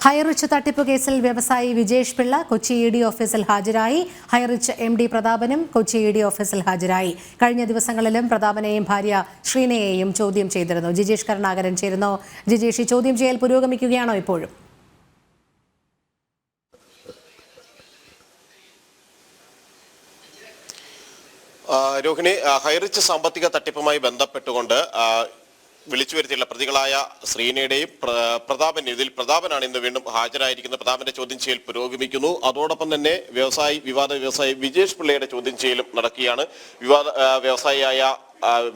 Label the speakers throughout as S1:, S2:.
S1: ഹൈറിച്ച് തട്ടിപ്പ് കേസിൽ വ്യവസായി വിജേഷ് പിള്ള കൊച്ചി ഇ ഡി ഓഫീസിൽ ഹാജരായി. ഹൈറിച്ച് MD പ്രതാപനും കൊച്ചി ഇ ഡി ഓഫീസിൽ ഹാജരായി. കഴിഞ്ഞ ദിവസങ്ങളിലും പ്രതാപനെയും ഭാര്യ ശ്രീനയെയും ചോദ്യം ചെയ്തിരുന്നു. ജിജേഷ് കരുണാകരൻ ചേരുന്നു. ജിജേഷ്, ഈ ചോദ്യം ചെയ്യൽ പുരോഗമിക്കുകയാണോ ഇപ്പോഴും?
S2: രോഹിണി, ഹൈറിച്ച് സാമ്പത്തിക തട്ടിപ്പുമായി ബന്ധപ്പെട്ടുകൊണ്ട് വിളിച്ചു വരുത്തിയുള്ള പ്രതികളായ ശ്രീനയുടെയും പ്രതാപന്റെയും ഇതിൽ പ്രതാപനാണ് ഇന്ന് വീണ്ടും ഹാജരായിരിക്കുന്നത്. പ്രതാപന്റെ ചോദ്യം ചെയ്യൽ പുരോഗമിക്കുന്നു. അതോടൊപ്പം തന്നെ വിവാദ വ്യവസായി വിജേഷ് പിള്ളയുടെ ചോദ്യം ചെയ്യലും നടക്കുകയാണ്. വ്യവസായിയായ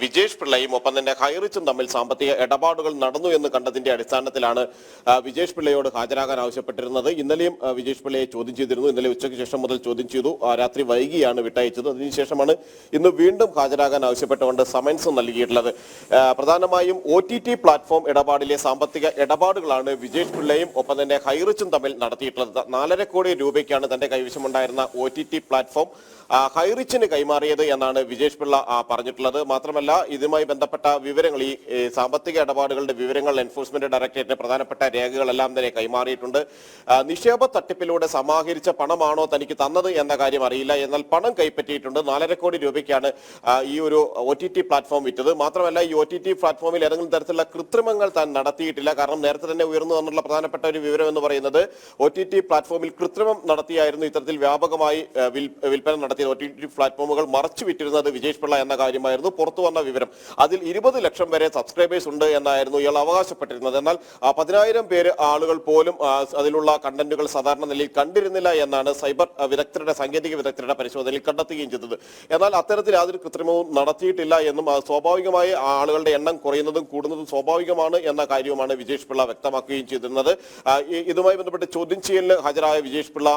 S2: വിജേഷ് പിള്ളയും ഒപ്പം തന്നെ ഹൈറിച്ചും തമ്മിൽ സാമ്പത്തിക ഇടപാടുകൾ നടന്നു എന്ന് കണ്ടതിന്റെ അടിസ്ഥാനത്തിലാണ് വിജേഷ് പിള്ളയോട് ഹാജരാകാൻ ആവശ്യപ്പെട്ടിരുന്നത്. ഇന്നലെയും വിജേഷ് പിള്ളയെ ചോദ്യം ചെയ്തിരുന്നു. ഇന്നലെ ഉച്ചയ്ക്ക് ശേഷം മുതൽ ചോദ്യം ചെയ്തു. രാത്രി വൈകിയാണ് വിട്ടയച്ചത്. അതിനുശേഷമാണ് ഇന്ന് വീണ്ടും ഹാജരാകാൻ ആവശ്യപ്പെട്ടുകൊണ്ട് സമൻസ് നൽകിയിട്ടുള്ളത്. പ്രധാനമായും OTT പ്ലാറ്റ്ഫോം ഇടപാടിലെ സാമ്പത്തിക ഇടപാടുകളാണ് വിജേഷ് പിള്ളയും ഒപ്പം തന്നെ ഹൈറിച്ചും തമ്മിൽ നടത്തിയിട്ടുള്ളത്. 4.5 കോടി രൂപയ്ക്കാണ് തന്റെ കൈവശമുണ്ടായിരുന്ന OTT പ്ലാറ്റ്ഫോം ഹൈറിച്ചിന് കൈമാറിയത് എന്നാണ് വിജേഷ് പിള്ള പറഞ്ഞിട്ടുള്ളത്. മാത്രമല്ല, ഇതുമായി ബന്ധപ്പെട്ട വിവരങ്ങൾ, ഈ സാമ്പത്തിക ഇടപാടുകളുടെ വിവരങ്ങൾ എൻഫോഴ്സ്മെന്റ് ഡയറക്ടറേറ്റിന് പ്രധാനപ്പെട്ട രേഖകളെല്ലാം തന്നെ കൈമാറിയിട്ടുണ്ട്. നിക്ഷേപ തട്ടിപ്പിലൂടെ സമാഹരിച്ച പണമാണോ തനിക്ക് തന്നത് എന്ന കാര്യം അറിയില്ല. എന്നാൽ പണം കൈപ്പറ്റിയിട്ടുണ്ട്. 4.5 കോടി രൂപയ്ക്കാണ് ഈ ഒരു OTT പ്ലാറ്റ്ഫോം വിറ്റത്. മാത്രമല്ല, ഈ OTT പ്ലാറ്റ്ഫോമിൽ ഏതെങ്കിലും തരത്തിലുള്ള കൃത്രിമങ്ങൾ താൻ നടത്തിയിട്ടില്ല. കാരണം നേരത്തെ തന്നെ ഉയർന്നു വന്നുള്ള പ്രധാനപ്പെട്ട ഒരു വിവരം എന്ന് പറയുന്നത് OTT പ്ലാറ്റ്ഫോമിൽ കൃത്രിമം നടത്തിയായിരുന്നു ഇത്തരത്തിൽ വ്യാപകമായി വിൽപ്പന നടത്തിയത്. OTT പ്ലാറ്റ്ഫോമുകൾ മറച്ചു വിറ്റിരുന്നത് വിജേഷ് പിള്ള എന്ന കാര്യമായിരുന്നു പുറത്തു വന്ന വിവരം. അതിൽ 20 ലക്ഷം വരെ സബ്സ്ക്രൈബേഴ്സ് ഉണ്ട് എന്നായിരുന്നു ഇയാൾ അവകാശപ്പെട്ടിരുന്നത്. എന്നാൽ 10,000 ആളുകൾ പോലും അതിലുള്ള കണ്ടന്റുകൾ സാധാരണ നിലയിൽ കണ്ടിരുന്നില്ല എന്നാണ് സൈബർ സാങ്കേതിക വിദഗ്ധരുടെ പരിശോധനയിൽ കണ്ടെത്തുകയും ചെയ്തത്. എന്നാൽ അത്തരത്തിൽ യാതൊരു കൃത്രിമവും നടത്തിയിട്ടില്ല എന്നും സ്വാഭാവികമായി ആളുകളുടെ എണ്ണം കുറയുന്നതും കൂടുന്നതും സ്വാഭാവികമാണ് എന്ന കാര്യവുമാണ് വിജേഷ് പിള്ള വ്യക്തമാക്കുകയും ചെയ്തിരുന്നത്. ഇതുമായി ബന്ധപ്പെട്ട് ചോദ്യം ചെയ്യലിന് ഹാജരായ വിജേഷ് പിള്ള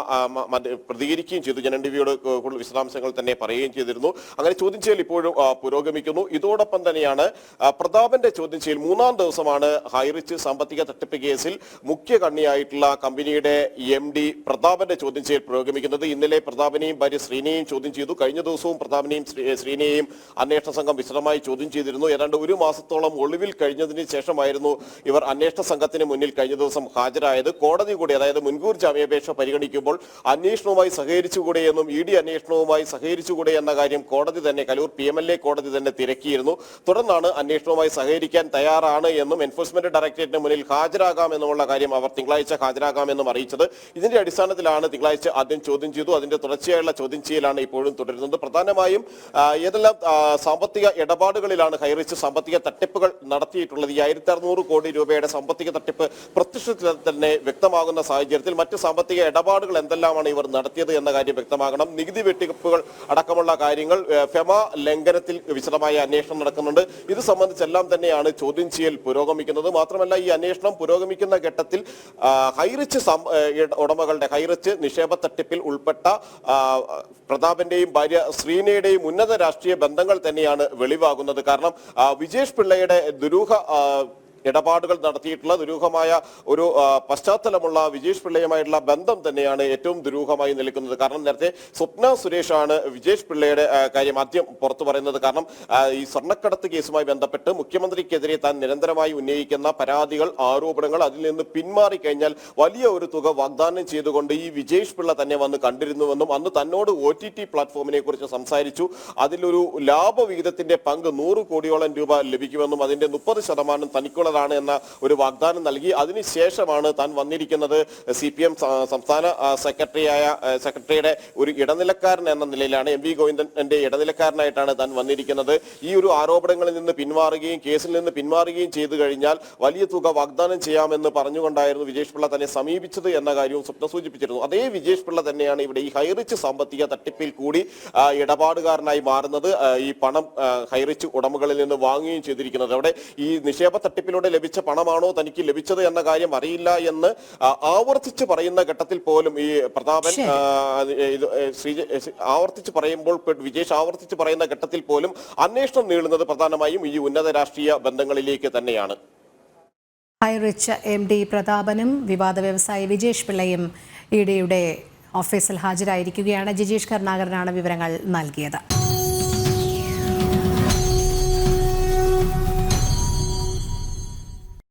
S2: പ്രതികരിക്കുകയും ചെയ്തു. ജനൻ ടിവിയോട് വിശദാംശങ്ങൾ തന്നെ പറയുകയും ചെയ്തിരുന്നു. അങ്ങനെ ചോദ്യം ചെയ്യൽ ഇപ്പോഴും പുരോഗമിക്കുന്നു. ഇതോടൊപ്പം തന്നെയാണ് പ്രതാപന്റെ ചോദ്യം ചെയ്യൽ 3-ാം ദിവസമാണ് ഹൈറിച്ച് സാമ്പത്തിക തട്ടിപ്പ് കേസിൽ മുഖ്യ കണ്ണിയായിട്ടുള്ള കമ്പനിയുടെ MD പ്രതാപന്റെ ചോദ്യം ചെയ്യൽ പുരോഗമിക്കുന്നത്. ഇന്നലെ പ്രതാപനെയും ഭാര്യ ശ്രീനയെയും ചോദ്യം ചെയ്തു. കഴിഞ്ഞ ദിവസവും പ്രതാപനെയും ശ്രീനയെയും അന്വേഷണ സംഘം വിശദമായി ചോദ്യം ചെയ്തിരുന്നു. ഏതാണ്ട് 1 മാസത്തോളം ഒളിവിൽ കഴിഞ്ഞതിന് ശേഷമായിരുന്നു ഇവർ അന്വേഷണ സംഘത്തിന് മുന്നിൽ കഴിഞ്ഞ ദിവസം ഹാജരായത്. കോടതി കൂടി, അതായത് മുൻകൂർ ജാമ്യാപേക്ഷ പരിഗണിക്കുമ്പോൾ അന്വേഷണവുമായി സഹകരിച്ചുകൂടെ എന്നും ED അന്വേഷണവുമായി സഹകരിച്ചുകൂടെ എന്ന കാര്യം കോടതി തന്നെ, കലൂർ PMLA കോടതി തന്നെ തിരക്കിയിരുന്നു. തുടർന്നാണ് അന്വേഷണവുമായി സഹകരിക്കാൻ തയ്യാറാണ് എന്നും എൻഫോഴ്സ്മെന്റ് ഡയറക്ടറേറ്റിന് മുന്നിൽ ഹാജരാകാമെന്നുള്ള കാര്യം അവർ തിങ്കളാഴ്ച ഹാജരാകാമെന്നും അറിയിച്ചത്. ഇതിന്റെ അടിസ്ഥാനത്തിലാണ് തിങ്കളാഴ്ച ആദ്യം ചോദ്യം ചെയ്തു. അതിന്റെ തുടർച്ചയായുള്ള ചോദ്യം ചെയ്യലാണ് ഇപ്പോഴും തുടരുന്നത്. പ്രധാനമായും ഏതെല്ലാം സാമ്പത്തിക ഇടപാടുകളിലാണ് ഹൈറിച്ച് സാമ്പത്തിക തട്ടിപ്പുകൾ നടത്തിയിട്ടുള്ളത്. ഈ 1,600 കോടി രൂപയുടെ സാമ്പത്തിക തട്ടിപ്പ് പ്രത്യക്ഷത്തിൽ തന്നെ വ്യക്തമാകുന്ന സാഹചര്യത്തിൽ മറ്റ് സാമ്പത്തിക ഇടപാടുകൾ എന്തെല്ലാമാണ് ഇവർ നടത്തിയത് എന്ന കാര്യം വ്യക്തമാകണം. നികുതി വെട്ടിപ്പുകൾ അടക്കമുള്ള കാര്യങ്ങൾ, ഫെമ ലംഘനത്തിൽ വിശദമായ അന്വേഷണം നടക്കുന്നുണ്ട്. ഇത് സംബന്ധിച്ചെല്ലാം തന്നെയാണ് ചോദ്യം ചെയ്യൽ പുരോഗമിക്കുന്നത്. മാത്രമല്ല, ഈ അന്വേഷണം പുരോഗമിക്കുന്ന ഘട്ടത്തിൽ ഹൈറിച്ച് ഉടമകളുടെ, ഹൈറിച്ച് നിക്ഷേപ തട്ടിപ്പിൽ ഉൾപ്പെട്ട പ്രതാപന്റെയും ഭാര്യ ശ്രീനയുടെയും ഉന്നത രാഷ്ട്രീയ ബന്ധങ്ങൾ തന്നെയാണ് വെളിവാകുന്നത്. കാരണം വിജേഷ് പിള്ളയുടെ ദുരൂഹ ഇടപാടുകൾ നടത്തിയിട്ടുള്ള ദുരൂഹമായ ഒരു പശ്ചാത്തലമുള്ള വിജേഷ് പിള്ളയുമായിട്ടുള്ള ബന്ധം തന്നെയാണ് ഏറ്റവും ദുരൂഹമായി നിൽക്കുന്നത്. കാരണം നേരത്തെ സ്വപ്ന സുരേഷാണ് വിജേഷ് പിള്ളയുടെ കാര്യം ആദ്യം പുറത്തു പറയുന്നത്. കാരണം ഈ സ്വർണ്ണക്കടത്ത് കേസുമായി ബന്ധപ്പെട്ട് മുഖ്യമന്ത്രിക്കെതിരെ താൻ നിരന്തരമായി ഉന്നയിക്കുന്ന പരാതികൾ, ആരോപണങ്ങൾ, അതിൽ നിന്ന് പിന്മാറിക്കഴിഞ്ഞാൽ വലിയ ഒരു തുക വാഗ്ദാനം ചെയ്തുകൊണ്ട് ഈ വിജേഷ് പിള്ള തന്നെ വന്ന് കണ്ടിരുന്നുവെന്നും അന്ന് തന്നോട് OTT പ്ലാറ്റ്ഫോമിനെ കുറിച്ച് സംസാരിച്ചു. അതിലൊരു ലാഭവിഹിതത്തിന്റെ പങ്ക് 100 കോടിയോളം രൂപ ലഭിക്കുമെന്നും അതിന്റെ 30% തനിക്കുള്ള എന്ന ഒരു വാഗ്ദാനം നൽകി. അതിനുശേഷമാണ് താൻ വന്നിരിക്കുന്നത് CPM സംസ്ഥാന സെക്രട്ടറിയുടെ ഒരു ഇടനിലക്കാരൻ എന്ന നിലയിലാണ്. MV ഗോവിന്ദന്റെ ഇടനിലക്കാരനായിട്ടാണ് താൻ വന്നിരിക്കുന്നത്. ഈ ഒരു ആരോപണങ്ങളിൽ നിന്ന് പിന്മാറുകയും കേസിൽ നിന്ന് പിന്മാറുകയും ചെയ്തു കഴിഞ്ഞാൽ വലിയ തുക വാഗ്ദാനം ചെയ്യാമെന്ന് പറഞ്ഞുകൊണ്ടായിരുന്നു വിജേഷ് പിള്ള തന്നെ സമീപിച്ചത് എന്ന കാര്യവും സ്വപ്ന സൂചിപ്പിച്ചിരുന്നു. അതേ വിജേഷ് പിള്ള തന്നെയാണ് ഇവിടെ ഈ ഹൈറിച്ച് സാമ്പത്തിക തട്ടിപ്പിൽ കൂടി ഇടപാടുകാരനായി മാറുന്നത്. ഈ പണം ഹൈറിച്ച് ഉടമകളിൽ നിന്ന് വാങ്ങുകയും ചെയ്തിരിക്കുന്നത്. അവിടെ ഈ നിക്ഷേപ തട്ടിപ്പിലൂടെ ലഭിച്ച പണമാണോ തനിക്ക് ലഭിച്ചത് എന്ന കാര്യം അറിയില്ല എന്ന് ആവർത്തിച്ച് പറയുന്ന ഘട്ടത്തിൽ പോലും ഈ പ്രതാപൻ ആവർത്തിച്ച് പറയുമ്പോൾ, വിജേഷ് ആവർത്തിച്ച് പറയുന്ന ഘട്ടത്തിൽ പോലും അന്വേഷണം നീളുന്നത് പ്രധാനമായും ഈ ഉന്നത രാഷ്ട്രീയ ബന്ധങ്ങളിലേക്ക് തന്നെയാണ്.
S1: ഹൈറിച്ച് MD പ്രതാപനും വിവാദ വ്യവസായി വിജേഷ് പിള്ളയും EDയുടെ ഓഫീസിൽ ഹാജരായിരിക്കുകയാണ്. ജിജേഷ് കരുണാകരനാണ് വിവരങ്ങൾ നൽകിയത്.